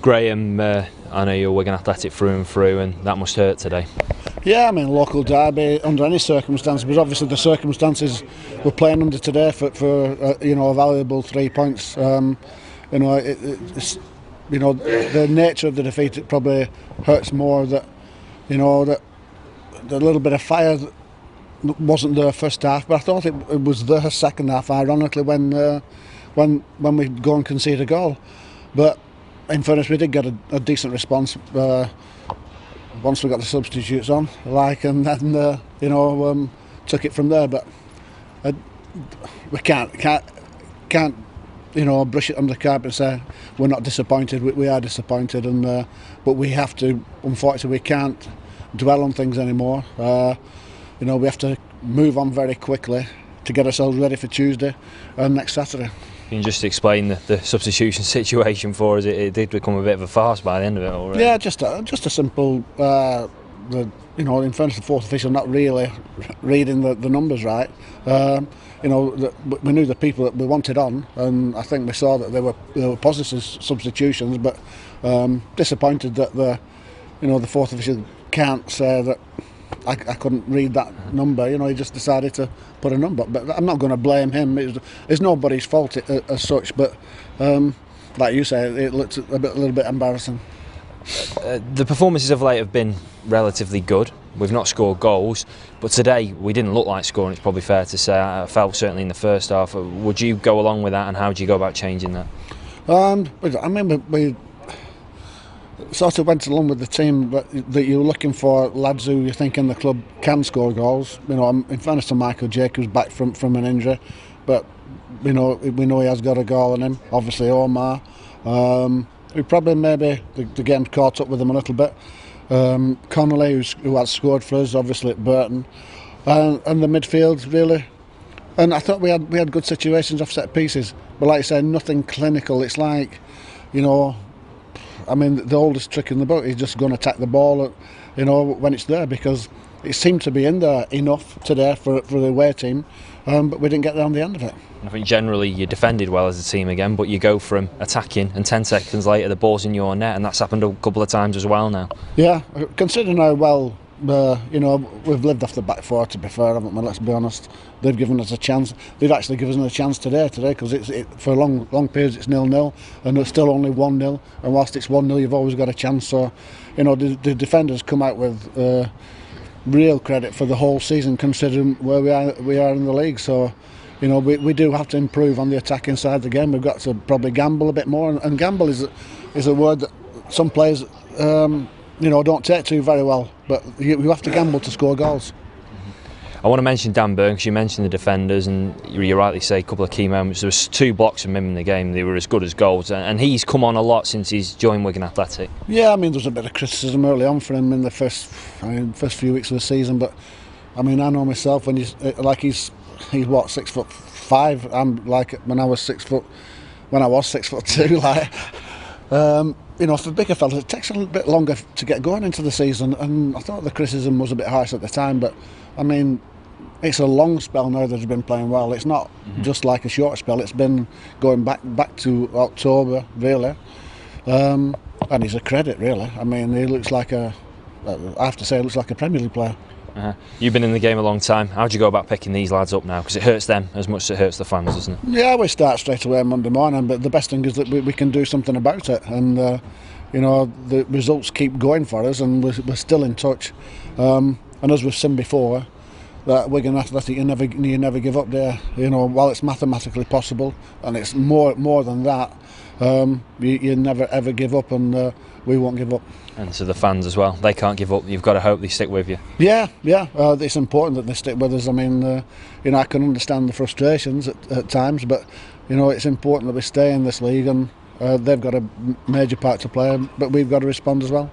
Graham, I know you're Wigan Athletic through and through, and that must hurt today. Yeah, I mean, local derby under any circumstances, but obviously the circumstances we're playing under today for a valuable 3 points. It's, the nature of the defeat, it probably hurts more that that the little bit of fire that wasn't there first half, but I thought it was there second half. Ironically, when we go and concede a goal, but in fairness, we did get a decent response once we got the substitutes on, and then took it from there. But we can't brush it under the carpet and say we're not disappointed. We are disappointed, but we have to. Unfortunately, we can't dwell on things anymore. We have to move on very quickly to get ourselves ready for Tuesday and next Saturday. Can you just explain the substitution situation for us? It did become a bit of a farce by the end of it already. Yeah, just a simple. In fairness, the fourth official not really reading the numbers right. We knew the people that we wanted on, and I think we saw that they were positive substitutions. But disappointed that the fourth official can't say that I couldn't read that number. He just decided to put a number. But I'm not going to blame him. It's nobody's fault as such. But like you say, it looked a little bit embarrassing. The performances of late have been relatively good. We've not scored goals, but today we didn't look like scoring. It's probably fair to say. I felt certainly in the first half. Would you go along with that, and how do you go about changing that? We sort of went along with the team that you're looking for lads who you think in the club can score goals. In fairness to Michael Jacobs, back from an injury, but we know he has got a goal in him. Obviously Omar. We probably maybe the game caught up with him a little bit. Connolly, who has scored for us, obviously at Burton, and the midfield really. And I thought we had good situations off set pieces, but like I said, nothing clinical. It's like, the oldest trick in the book is just going to attack the ball, when it's there, because it seemed to be in there enough today for the away team, but we didn't get there on the end of it. I think generally you defended well as a team again, but you go from attacking and 10 seconds later the ball's in your net, and that's happened a couple of times as well now. Yeah, considering how well we've lived off the back four, to be fair, haven't we? Let's be honest. They've given us a chance. They've actually given us a chance today because for long periods it's 0-0 and it's still only 1-0, and whilst it's 1-0 you've always got a chance. So the defenders come out with real credit for the whole season, considering where we are in the league. So we do have to improve on the attacking side of the game. We've got to probably gamble a bit more, and gamble is a word that some players don't take to very well, but you have to gamble to score goals. I want to mention Dan Burn, because you mentioned the defenders, and you rightly say a couple of key moments. There was 2 blocks from him in the game. They were as good as goals, and he's come on a lot since he's joined Wigan Athletic. Yeah, there was a bit of criticism early on for him in the first few weeks of the season, but I know myself, when he's what, 6'5". I'm like when I was 6'2". For bigger fellas, it takes a little bit longer to get going into the season, and I thought the criticism was a bit harsh at the time, but it's a long spell now that he's been playing well. It's not just like a short spell. It's been going back to October, really, and he's a credit, really. He looks like I have to say, he looks like a Premier League player. You've been in the game a long time. How do you go about picking these lads up now? Because it hurts them as much as it hurts the fans, doesn't it? Yeah, we start straight away Monday morning, but the best thing is that we can do something about it, and the results keep going for us, and we're still in touch. And as we've seen before, that Wigan Athletic, you never give up there. While it's mathematically possible, and it's more than that, you never ever give up, and we won't give up. And to the fans as well, they can't give up. You've got to hope they stick with you. Yeah. It's important that they stick with us. I can understand the frustrations at times, but it's important that we stay in this league, and they've got a major part to play, but we've got to respond as well.